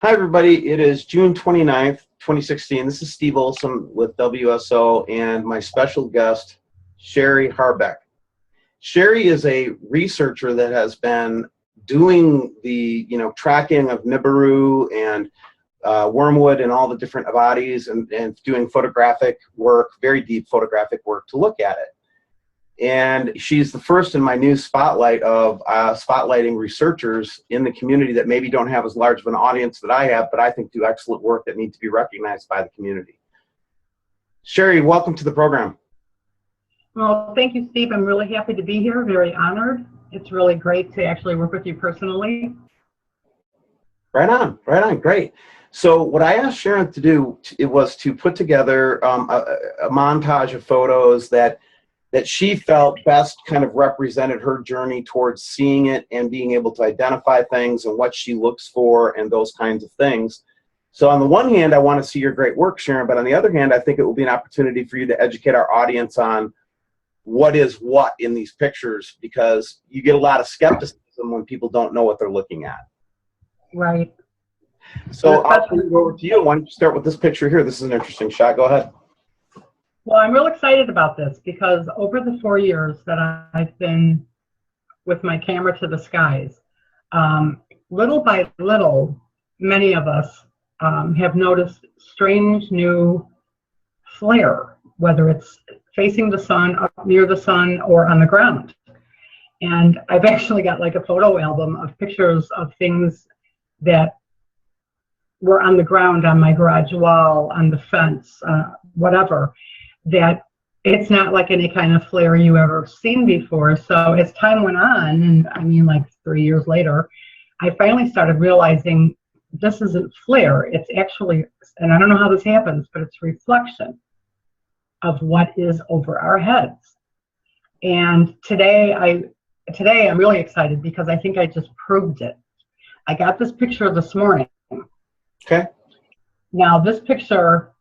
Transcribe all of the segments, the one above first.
Hi, everybody. It is June 29th, 2016. This is Steve Olson with WSO and my special guest, Sharon Hrabec. Sherry is a researcher that has been doing the tracking of Nibiru and wormwood and all the different bodies and doing photographic work, very deep photographic work to look at it. And she's the first in my new spotlight of spotlighting researchers in the community that maybe don't have as large of an audience that I have, but I think do excellent work that need to be recognized by the community. Sherry, welcome to the program. Well, thank you, Steve. I'm really happy to be here, very honored. It's really great to actually work with you personally. Right on, great. So what I asked Sharon to do, it was to put together a montage of photos that she felt best kind of represented her journey towards seeing it and being able to identify things and what she looks for and those kinds of things. So on the one hand, I want to see your great work, Sharon, but on the other hand, I think it will be an opportunity for you to educate our audience on what is what in these pictures, because you get a lot of skepticism when people don't know what they're looking at. Right. So I'll turn it over to you. Why don't you start with this picture here? This is an interesting shot. Go ahead. Well, I'm real excited about this because over the 4 years that I've been with my camera to the skies, little by little, many of us have noticed strange new flare, whether it's facing the sun, up near the sun, or on the ground. And I've actually got like a photo album of pictures of things that were on the ground, on my garage wall, on the fence, whatever, that it's not like any kind of flare you ever seen before. So as time went on, and I mean like 3 years later, I finally started realizing this isn't flare. It's actually, and I don't know how this happens, but it's reflection of what is over our heads. And today I'm really excited because I think I just proved it. I got this picture this morning. Okay. Now this picture,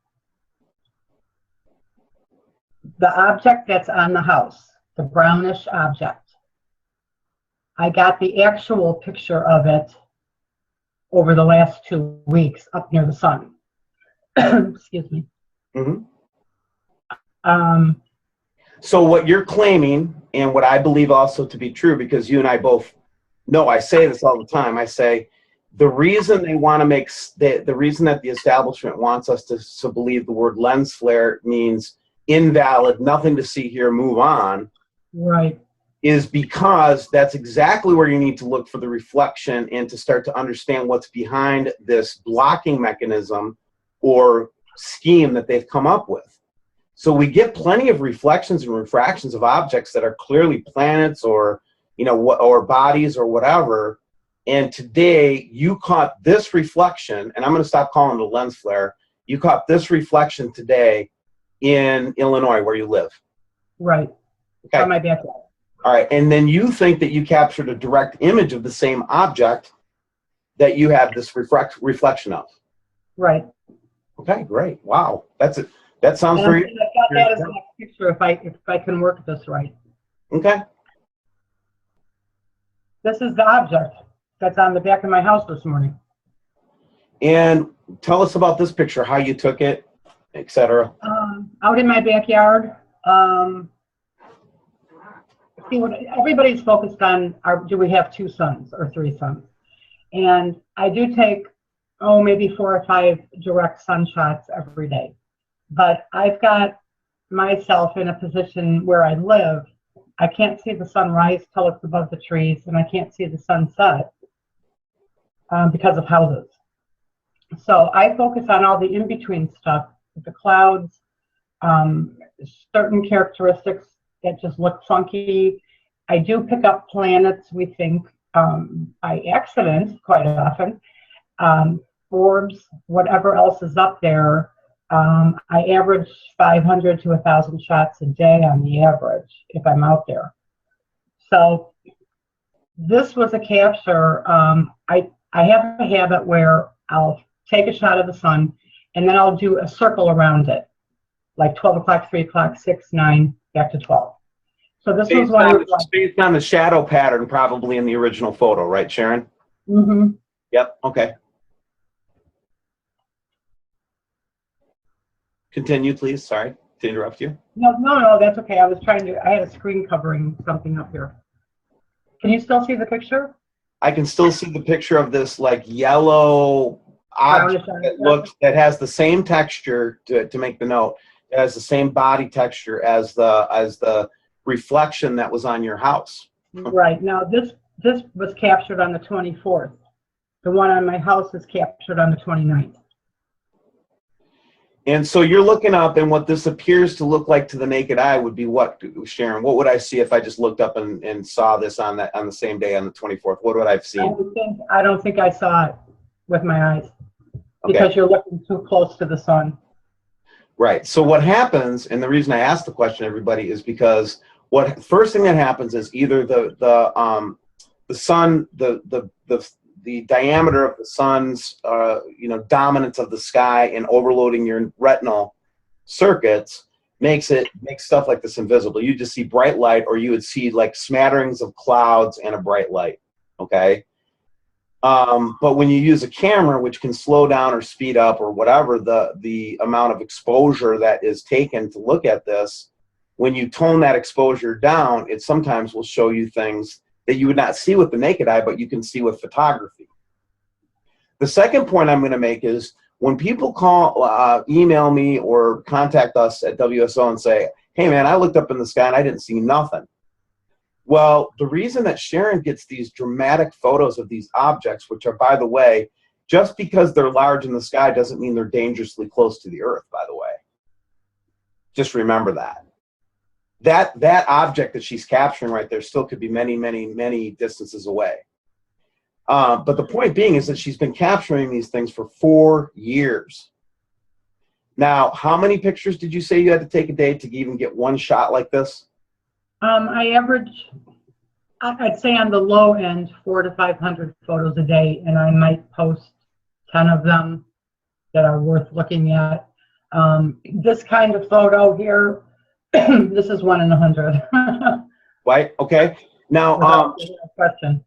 the object that's on the house, the brownish object, I got the actual picture of it over the last 2 weeks up near the sun. Excuse me. Mm-hmm. So what you're claiming, and what I believe also to be true, because you and I both know, I say this all the time, I say the reason they want to make, the reason that the establishment wants us to believe the word lens flare means invalid, nothing to see here, move on, right, is because that's exactly where you need to look for the reflection and to start to understand what's behind this blocking mechanism or scheme that they've come up with. So we get plenty of reflections and refractions of objects that are clearly planets or, or bodies or whatever. And today you caught this reflection, and I'm going to stop calling it a lens flare. You caught this reflection today in Illinois, where you live. Right. Okay. On my backyard. All right. And then you think that you captured a direct image of the same object that you have this reflection of. Right. Okay, great. Wow. That's it. That sounds very. I've got that as the next picture if I can work this right. Okay. This is the object that's on the back of my house this morning. And tell us about this picture, how you took it, etc. Out in my backyard. See, what everybody's focused on do we have 2 sons or 3 sons? And I do take, maybe 4 or 5 direct sun shots every day. But I've got myself in a position where I live. I can't see the sun rise till it's above the trees, and I can't see the sun set because of houses. So I focus on all the in-between stuff, the clouds, certain characteristics that just look funky. I do pick up planets, we think, by accident quite often. Orbs, whatever else is up there. I average 500 to 1,000 shots a day on the average if I'm out there. So this was a capture. I have a habit where I'll take a shot of the sun and then I'll do a circle around it, like 12 o'clock, 3 o'clock, 6, 9, back to 12. So this was one based on the shadow pattern probably in the original photo, right, Sharon? Mm-hmm. Yep, okay. Continue, please. Sorry to interrupt you. No, that's okay. I had a screen covering something up here. Can you still see the picture? I can still see the picture of this like yellow object that has the same texture, to make the note, it has the same body texture as the reflection that was on your house. Right. Now this was captured on the 24th. The one on my house is captured on the 29th. And so you're looking up, and what this appears to look like to the naked eye would be what, Sharon? What would I see if I just looked up and saw this on the same day on the 24th? What would I have seen? I don't think I saw it with my eyes, okay, because you're looking too close to the sun. Right. So what happens, and the reason I asked the question, everybody, is because first thing that happens is either the sun, the diameter of the sun's dominance of the sky and overloading your retinal circuits makes stuff like this invisible. You just see bright light, or you would see like smatterings of clouds and a bright light. Okay. But when you use a camera, which can slow down or speed up or whatever the amount of exposure that is taken to look at this, when you tone that exposure down, it sometimes will show you things that you would not see with the naked eye, but you can see with photography. The second point I'm going to make is when people email me or contact us at WSO and say, hey man, I looked up in the sky and I didn't see nothing. Well, the reason that Sharon gets these dramatic photos of these objects, which are, by the way, just because they're large in the sky doesn't mean they're dangerously close to the earth, by the way. Just remember that. That object that she's capturing right there still could be many, many, many distances away. But the point being is that she's been capturing these things for 4 years. Now, how many pictures did you say you had to take a day to even get one shot like this? I average, I'd say on the low end, 400 to 500 photos a day, and I might post 10 of them that are worth looking at. This kind of photo here, this is 1 in 100. Right. Okay. Now, question.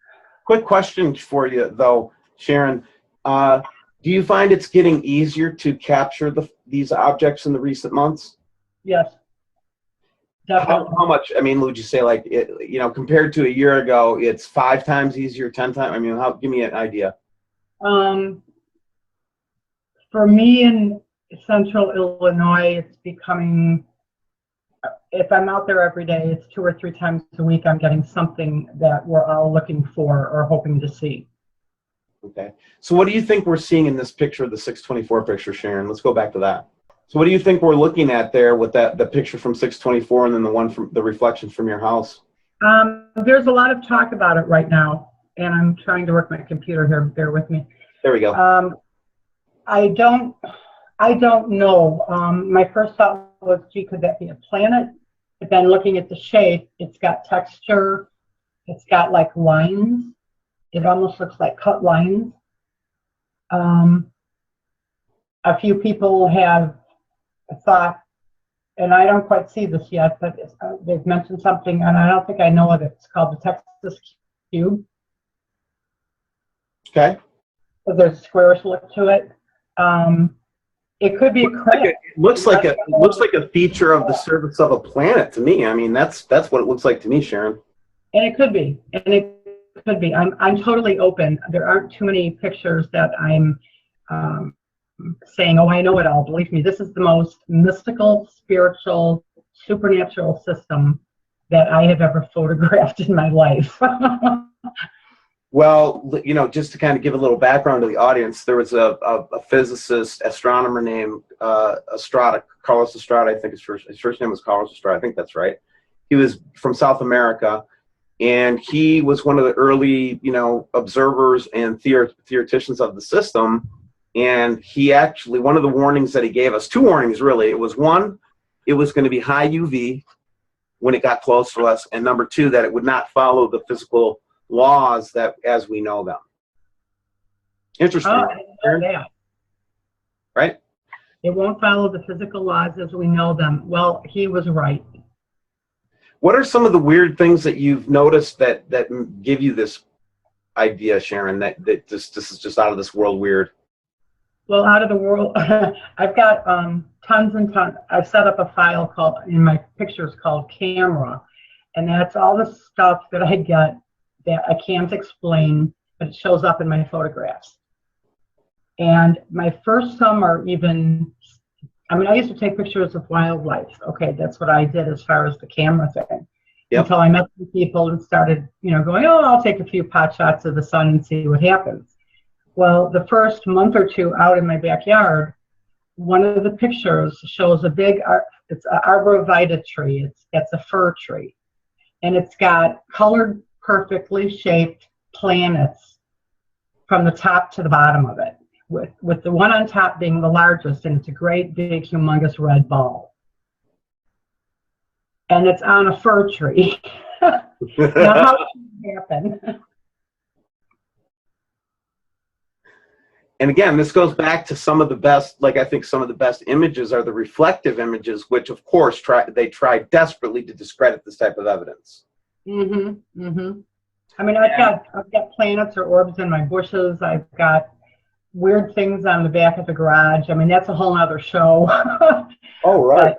Quick question for you, though, Sharon. Do you find it's getting easier to capture these objects in the recent months? Yes. Definitely. How much? I mean, would you say, like, compared to a year ago, it's 5 times easier, 10 times? I mean, give me an idea. For me in central Illinois, it's becoming, if I'm out there every day, it's 2 or 3 times a week I'm getting something that we're all looking for or hoping to see. Okay. So what do you think we're seeing in this picture, the 624 picture, Sharon? Let's go back to that. So what do you think we're looking at there with the picture from 624 and then the one from the reflection from your house? There's a lot of talk about it right now, and I'm trying to work my computer here. Bear with me. There we go. I don't know. My first thought was, gee, could that be a planet? But then looking at the shape, it's got texture. It's got like lines. It almost looks like cut lines. A few people have thought, and I don't quite see this yet, but they've mentioned something, and I don't think I know what it's called, the Texas cube. Okay. So there's a squarish look to it. It could be a crack. It looks like a feature of the surface of a planet to me. I mean, that's what it looks like to me, Sharon. And it could be. I'm totally open. There aren't too many pictures that I'm saying, oh, I know it all. Believe me, this is the most mystical, spiritual, supernatural system that I have ever photographed in my life. Well, just to kind of give a little background to the audience, there was a physicist, astronomer named Carlos Estrada. I think his first name was Carlos Estrada. I think that's right. He was from South America, and he was one of the early, observers and theoreticians of the system. And he actually, one of the warnings that he gave us, 2 warnings really. It was one, it was going to be high UV when it got close to us, and number 2, that it would not follow the physical laws that as we know them. Interesting. Oh, I didn't know that. Right? It won't follow the physical laws as we know them. Well, he was right. What are some of the weird things that you've noticed that give you this idea, Sharon, that this is just out of this world weird? Well, out of the world, I've got tons and tons. I've set up a file called, in my pictures, called camera. And that's all the stuff that I get that I can't explain, but it shows up in my photographs. And my first summer even, I mean, I used to take pictures of wildlife. Okay, that's what I did as far as the camera thing. Yep. Until I met some people and started, going, oh, I'll take a few pot shots of the sun and see what happens. Well, the first month or two out in my backyard, one of the pictures shows a big, it's an arborvitae tree. It's a fir tree. And it's got colored, perfectly shaped planets from the top to the bottom of it, with the one on top being the largest, and it's a great, big, humongous red ball. And it's on a fir tree. Now, how did it happen? And again, this goes back to some of the best, I think some of the best images are the reflective images, which of course they try desperately to discredit this type of evidence. Mm-hmm. Mm-hmm. I mean, I've got planets or orbs in my bushes. I've got weird things on the back of the garage. I mean, that's a whole other show. Oh, right.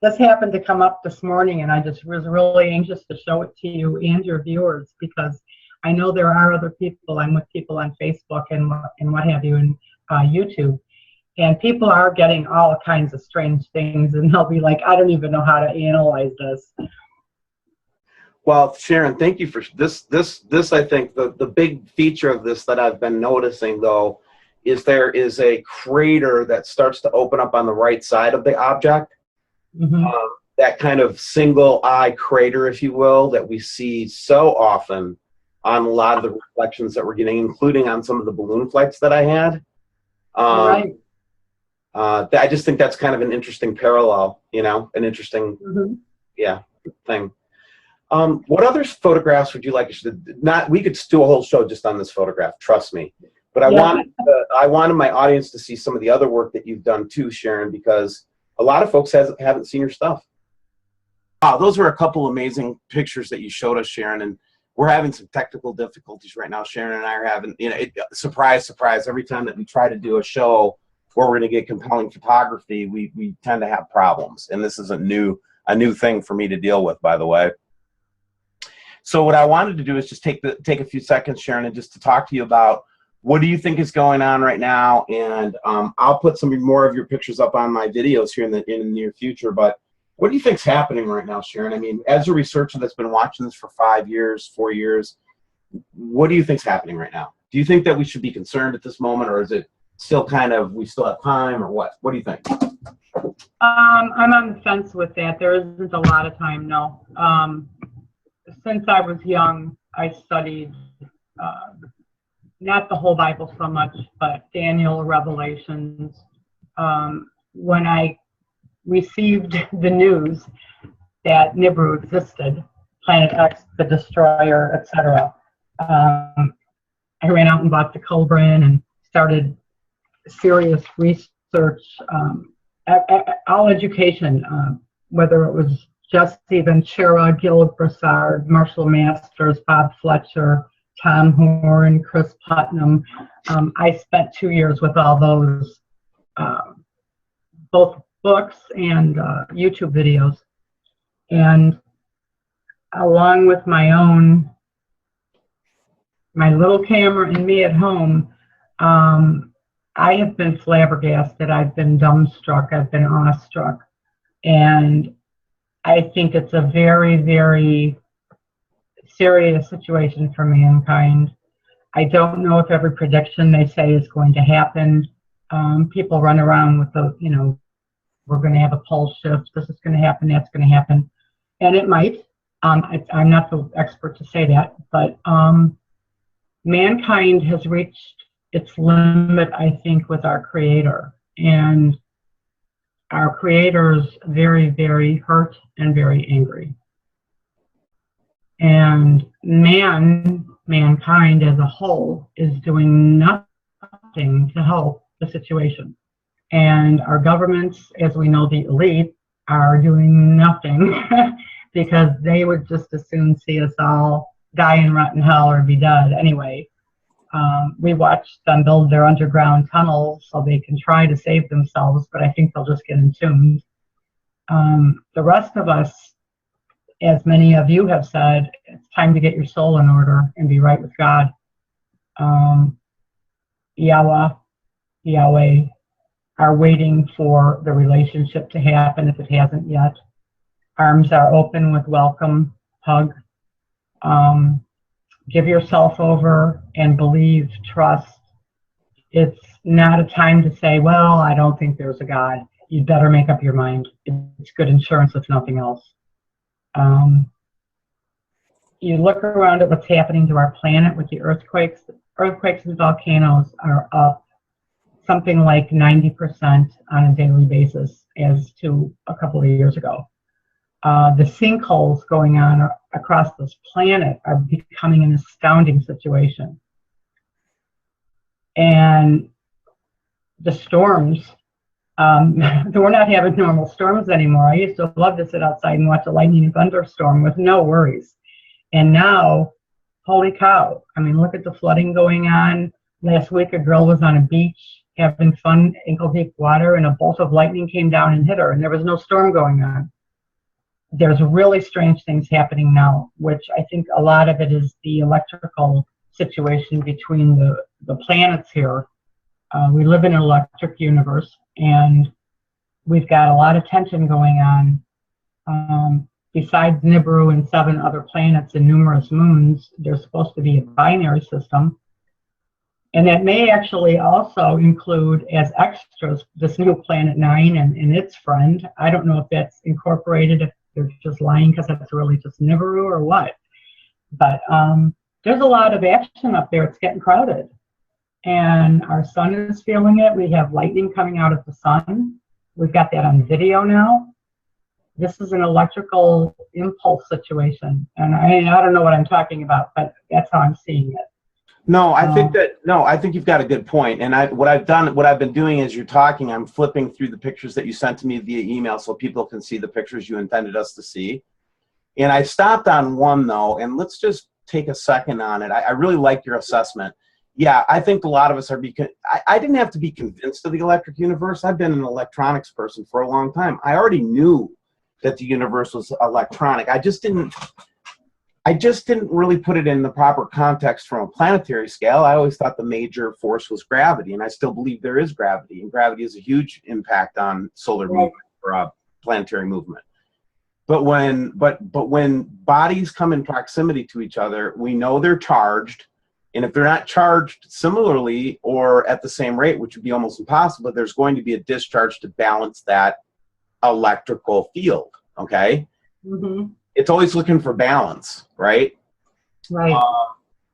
But this happened to come up this morning, and I just was really anxious to show it to you and your viewers, because I know there are other people. I'm with people on Facebook and what have you, and YouTube. And people are getting all kinds of strange things, and they'll be like, I don't even know how to analyze this. Well, Sharon, thank you for this. I think the big feature of this that I've been noticing, though, is there is a crater that starts to open up on the right side of the object. Mm-hmm. That kind of single eye crater, if you will, that we see so often on a lot of the reflections that we're getting, including on some of the balloon flights that I had. Right. I just think that's kind of an interesting parallel, an interesting, thing. What other photographs would you like? We could do a whole show just on this photograph, trust me. But I wanted my audience to see some of the other work that you've done too, Sharon, because a lot of folks haven't seen your stuff. Those were a couple amazing pictures that you showed us, Sharon, and we're having some technical difficulties right now. Sharon and I are having, surprise, surprise. Every time that we try to do a show where we're going to get compelling photography, we tend to have problems. And this is a new thing for me to deal with, by the way. So what I wanted to do is just take a few seconds, Sharon, and just to talk to you about what do you think is going on right now. And I'll put some more of your pictures up on my videos here in the near future. But what do you think's happening right now, Sharon? I mean, as a researcher that's been watching this for 5 years, 4 years, what do you think's happening right now? Do you think that we should be concerned at this moment, or is it still kind of, we still have time, or what? What do you think? I'm on the fence with that. There isn't a lot of time, no. Since I was young, I studied not the whole Bible so much, but Daniel, Revelations. When I received the news that Nibiru existed, Planet X, the Destroyer, etc., I ran out and bought the Colburn and started serious research, all education, whether it was Jesse Ventura, Gil Broussard, Marshall Masters, Bob Fletcher, Tom Horn, Chris Putnam. I spent 2 years with all those, both books and YouTube videos. And along with my little camera and me at home, I have been flabbergasted. I've been dumbstruck. I've been awestruck. And I think it's a very, very serious situation for mankind. I don't know if every prediction they say is going to happen. People run around with we're going to have a pole shift. This is going to happen. That's going to happen. And it might. I'm not the expert to say that. But mankind has reached its limit, I think, with our Creator. And our Creator's very, very hurt and very angry. And mankind as a whole is doing nothing to help the situation. And our governments, as we know, the elite, are doing nothing because they would just as soon see us all die and rot in hell or be dead anyway. We watched them build their underground tunnels so they can try to save themselves, but I think they'll just get entombed. The rest of us, as many of you have said, it's time to get your soul in order and be right with God. Yahweh are waiting for the relationship to happen if it hasn't yet. Arms are open with welcome, hug. Give yourself over and believe, trust. It's not a time to say, well, I don't think there's a God. You'd better make up your mind. It's good insurance if nothing else. You look around at what's happening to our planet with the earthquakes. Earthquakes and volcanoes are up something like 90% on a daily basis as to a couple of years ago. The sinkholes going on across this planet are becoming an astounding situation. And the storms, we're not having normal storms anymore. I used to love to sit outside and watch a lightning and thunderstorm with no worries. And now, holy cow, I mean, look at the flooding going on. Last week, a girl was on a beach having fun, ankle-deep water, and a bolt of lightning came down and hit her, and there was no storm going on. There's really strange things happening now, which I think a lot of it is the electrical situation between the planets here. We live in an electric universe, and we've got a lot of tension going on. Besides Nibiru and 7 other planets and numerous moons, there's supposed to be a binary system. And that may actually also include, as extras, this new Planet 9 and its friend. I don't know if that's incorporated, if they're just lying because that's really just Nibiru or what. But there's a lot of action up there. It's getting crowded. And our sun is feeling it. We have lightning coming out of the sun. We've got that on video now. This is an electrical impulse situation. And I don't know what I'm talking about, but that's how I'm seeing it. I think you've got a good point. And what I've been doing as you're talking, I'm flipping through the pictures that you sent to me via email so people can see the pictures you intended us to see. And I stopped on one though, and let's just take a second on it. I really like your assessment. Yeah, I think a lot of us are I didn't have to be convinced of the electric universe. I've been an electronics person for a long time. I already knew that the universe was electronic. I just didn't really put it in the proper context from a planetary scale. I always thought the major force was gravity, and I still believe there is gravity, and gravity has a huge impact on solar movement or planetary movement. But when bodies come in proximity to each other, we know they're charged, and if they're not charged similarly or at the same rate, which would be almost impossible, there's going to be a discharge to balance that electrical field. Okay. Mm-hmm. It's always looking for balance, right? Right.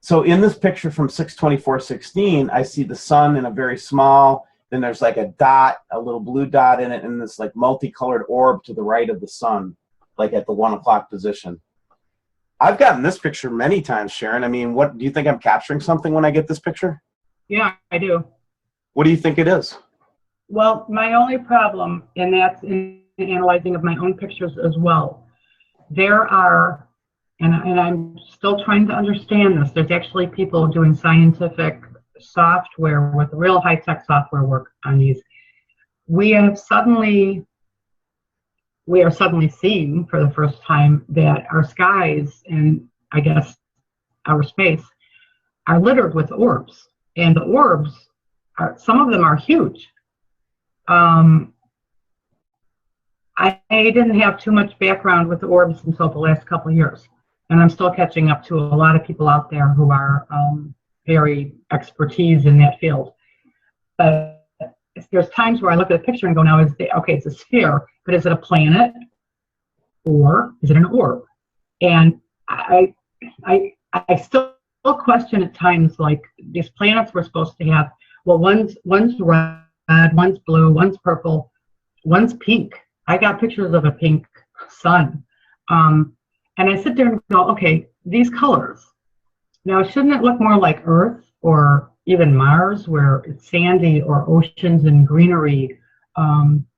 So in this picture from 6/24/16, I see the sun in a very small, then there's like a dot, a little blue dot in it, and this like multicolored orb to the right of the sun, like at the 1 o'clock position. I've gotten this picture many times, Sharon. I mean, what do you think I'm capturing something when I get this picture? Yeah, I do. What do you think it is? Well, my only problem, and that's in analyzing of my own pictures as well, there are, and I'm still trying to understand this, there's actually people doing scientific software with real high-tech software work on these. We are suddenly seeing for the first time that our skies and I guess our space are littered with orbs. And the orbs, some of them are huge. I didn't have too much background with the orbs until the last couple of years. And I'm still catching up to a lot of people out there who are very expertise in that field. But there's times where I look at a picture and go, now, okay, it's a sphere, but is it a planet or is it an orb? And I still question at times, like these planets we're supposed to have, well, one's red, one's blue, one's purple, one's pink. I got pictures of a pink sun. And I sit there and go, okay, these colors. Now, shouldn't it look more like Earth or even Mars, where it's sandy, or oceans and greenery,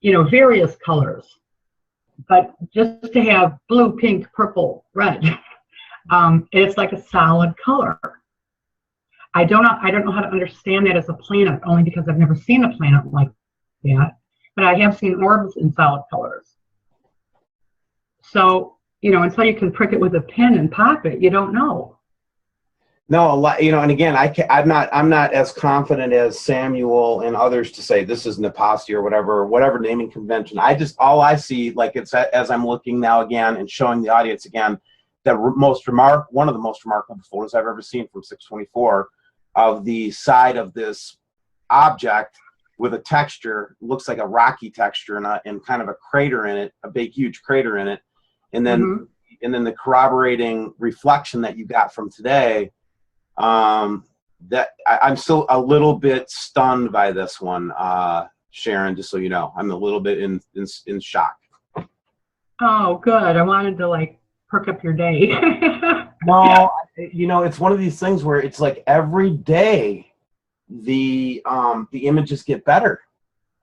various colors? But just to have blue, pink, purple, red, it's like a solid color. I don't know how to understand that as a planet, only because I've never seen a planet like that. But I have seen orbs in solid colors. So, until you can prick it with a pin and pop it, you don't know. No, a lot, and again, I'm not as confident as Samuel and others to say this is Nepasti or whatever naming convention. All I see, like it's as I'm looking now again and showing the audience again, one of the most remarkable photos I've ever seen from 624 of the side of this object with a texture, looks like a rocky texture and kind of a crater in it, a big huge crater in it, and then the corroborating reflection that you got from today. That I'm still a little bit stunned by this one, Sharon, just so you know. I'm a little bit in shock. Oh, good. I wanted to perk up your day. No, it's one of these things where it's like every day the images get better.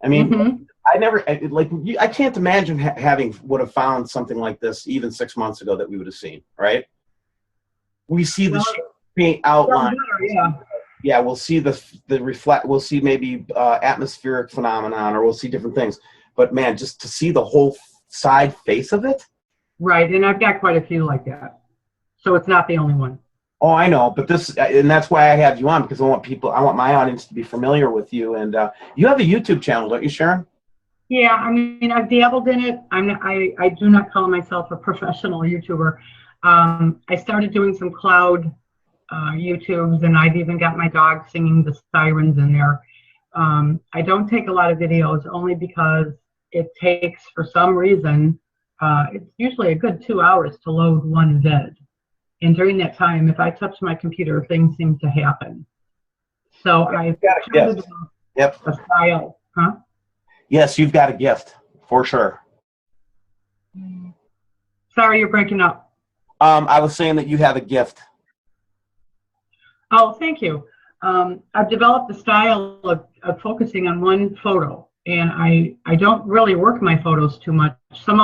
I mean, I can't imagine would have found something like this even 6 months ago that we would have seen, right? We see the paint outline. Yeah, we'll see we'll see maybe atmospheric phenomenon, or we'll see different things. But man, just to see the whole side face of it. Right, and I've got quite a few like that. So it's not the only one. Oh, I know, but that's why I have you on, because I want my audience to be familiar with you. And you have a YouTube channel, don't you, Sharon? Yeah, I mean, I've dabbled in it. I do not call myself a professional YouTuber. I started doing some cloud YouTubes, and I've even got my dog singing the sirens in there. I don't take a lot of videos, only because it takes, for some reason, it's usually a good 2 hours to load one vid. And during that time, if I touch my computer, things seem to happen. So I've got a gift. Yep. A style, huh? Yes, you've got a gift, for sure. Sorry, you're breaking up. I was saying that you have a gift. Oh, thank you. I've developed a style of focusing on one photo, and I don't really work my photos too much. Some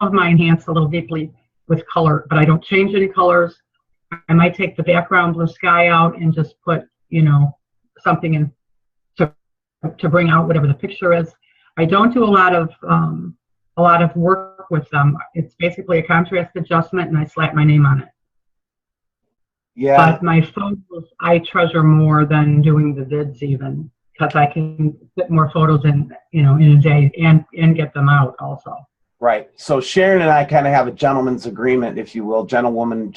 of mine enhance a little deeply with color, but I don't change any colors. I might take the background blue sky out and just put, something in to bring out whatever the picture is. I don't do a lot of work with them. It's basically a contrast adjustment, and I slap my name on it. Yeah. But my photos I treasure more than doing the vids, even, because I can fit more photos in a day and get them out also. Right. So Sharon and I kind of have a gentleman's agreement, if you will, gentleman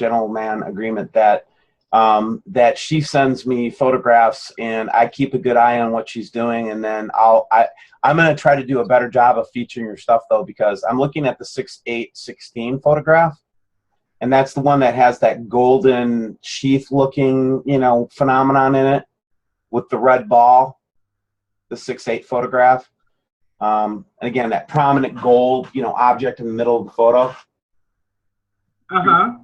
agreement that that she sends me photographs and I keep a good eye on what she's doing, and then I'm going to try to do a better job of featuring your stuff, though, because I'm looking at the 6/8/16 photograph, and that's the one that has that golden sheath looking phenomenon in it with the red ball, the 6/8 photograph. And again, that prominent gold, object in the middle of the photo. Uh-huh.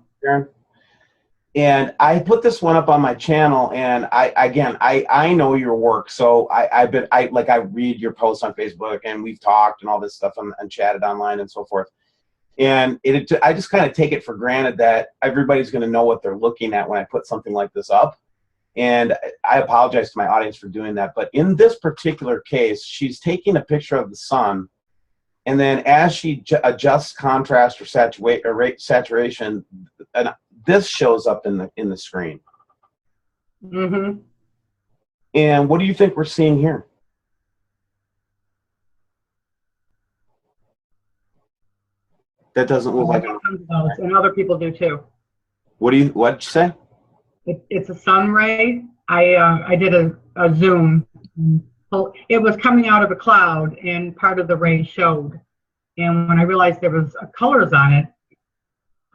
And I put this one up on my channel, and I know your work, so I read your posts on Facebook, and we've talked and all this stuff and chatted online and so forth. And I just kind of take it for granted that everybody's going to know what they're looking at when I put something like this up. And I apologize to my audience for doing that. But in this particular case, she's taking a picture of the sun, and then as she adjusts contrast or saturation, and this shows up in the screen. Mm-hmm. And what do you think we're seeing here? That doesn't look like and other people do too. What'd you say? It's a sun ray. I did a zoom. It was coming out of a cloud, and part of the ray showed. And when I realized there was colors on it,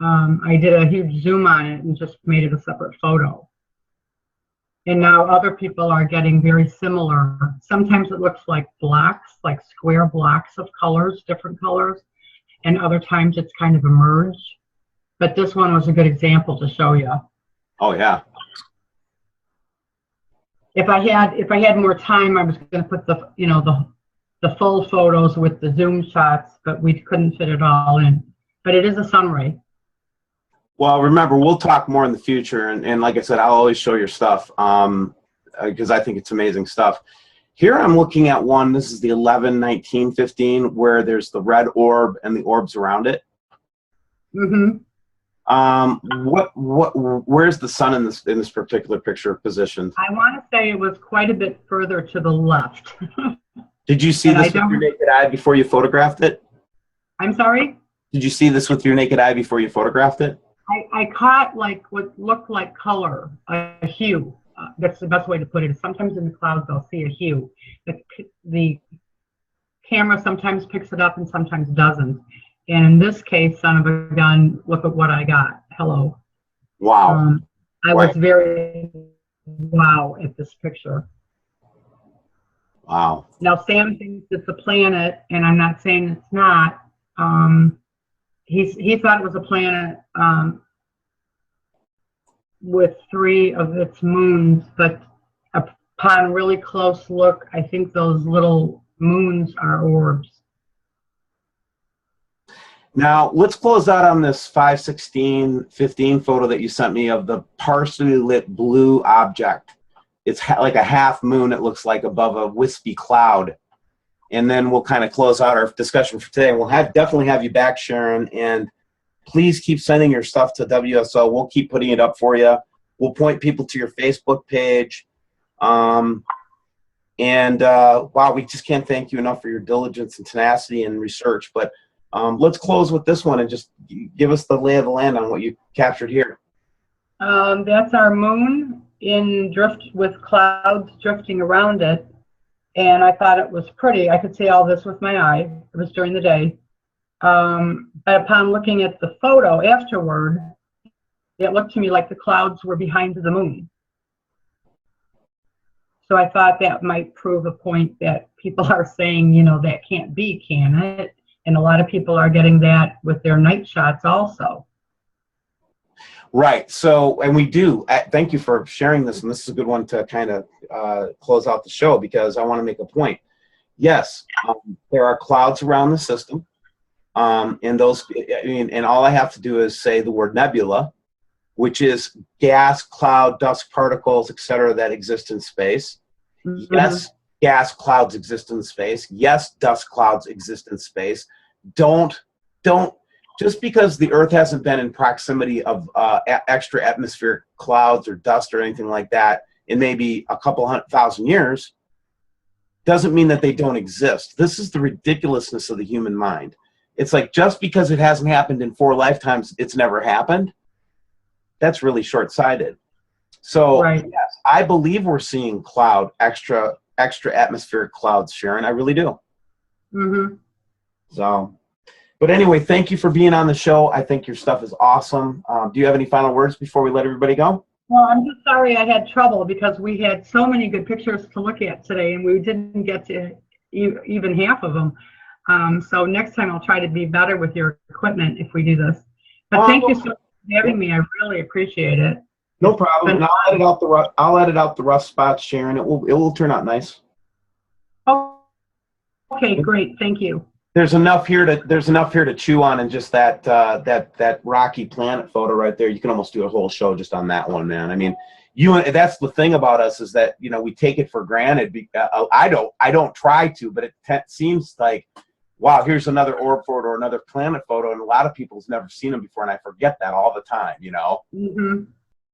I did a huge zoom on it and just made it a separate photo. And now other people are getting very similar. Sometimes it looks like blocks, like square blocks of colors, different colors. And other times it's kind of a merge. But this one was a good example to show you. Oh yeah. If I had more time, I was going to put the full photos with the zoom shots, but we couldn't fit it all in. But it is a sun ray. Well, remember, we'll talk more in the future, and like I said, I'll always show your stuff because I think it's amazing stuff. Here I'm looking at one. This is the 11-19-15, where there's the red orb and the orbs around it. Mm-hmm. Where's the sun in this particular picture positioned? I want to say it was quite a bit further to the left. Did you see this with your naked eye before you photographed it? I'm sorry? Did you see this with your naked eye before you photographed it? I caught like what looked like color, a hue. That's the best way to put it. Sometimes in the clouds I'll see a hue. The camera sometimes picks it up and sometimes doesn't. And in this case, son of a gun, look at what I got. Hello. Wow. I was very wow at this picture. Wow. Now Sam thinks it's a planet, and I'm not saying it's not. He thought it was a planet with 3 of its moons, but upon really close look, I think those little moons are orbs. Now, let's close out on this 5-16-15 photo that you sent me of the partially lit blue object. It's like a half moon, it looks like, above a wispy cloud. And then we'll kind of close out our discussion for today. We'll definitely have you back, Sharon, and please keep sending your stuff to WSO. We'll keep putting it up for you. We'll point people to your Facebook page. Wow, we just can't thank you enough for your diligence and tenacity and research. But let's close with this one and just give us the lay of the land on what you captured here. That's our moon in drift with clouds drifting around it. And I thought it was pretty. I could see all this with my eye. It was during the day. But upon looking at the photo afterward, it looked to me like the clouds were behind the moon. So I thought that might prove a point that people are saying, you know, that can't be, can it? And a lot of people are getting that with their night shots also. Right. So, and we do. Thank you for sharing this. And this is a good one to kind of close out the show, because I want to make a point. Yes, there are clouds around the system. And those, and all I have to do is say the word nebula, which is gas, cloud, dust particles, etc., that exist in space. Mm-hmm. Yes, gas clouds exist in space. Yes, dust clouds exist in space. Don't, just because the Earth hasn't been in proximity of extra atmospheric clouds or dust or anything like that in maybe a couple 100,000 years, doesn't mean that they don't exist. This is the ridiculousness of the human mind. It's like, just because it hasn't happened in 4 lifetimes, it's never happened. That's really short-sighted. So, right. Yes, I believe we're seeing extra atmospheric clouds, Sharon. I really do. Mm-hmm. So, but anyway, thank you for being on the show. I think your stuff is awesome. Do you have any final words before we let everybody go? Well, I'm just sorry I had trouble because we had so many good pictures to look at today, and we didn't get to even half of them. So next time I'll try to be better with your equipment if we do this. But thank you so much for having me. I really appreciate it. No problem. And I'll edit out the rough spots, Sharon. It will turn out nice. Oh, okay, great. Thank you. There's enough here to chew on, and just that rocky planet photo right there. You can almost do a whole show just on that one, man. I mean, that's the thing about us, is that, you know, we take it for granted. I don't try to, but it seems like, wow, here's another orb photo or another planet photo, and a lot of people's never seen them before, and I forget that all the time, you know. Mm-hmm.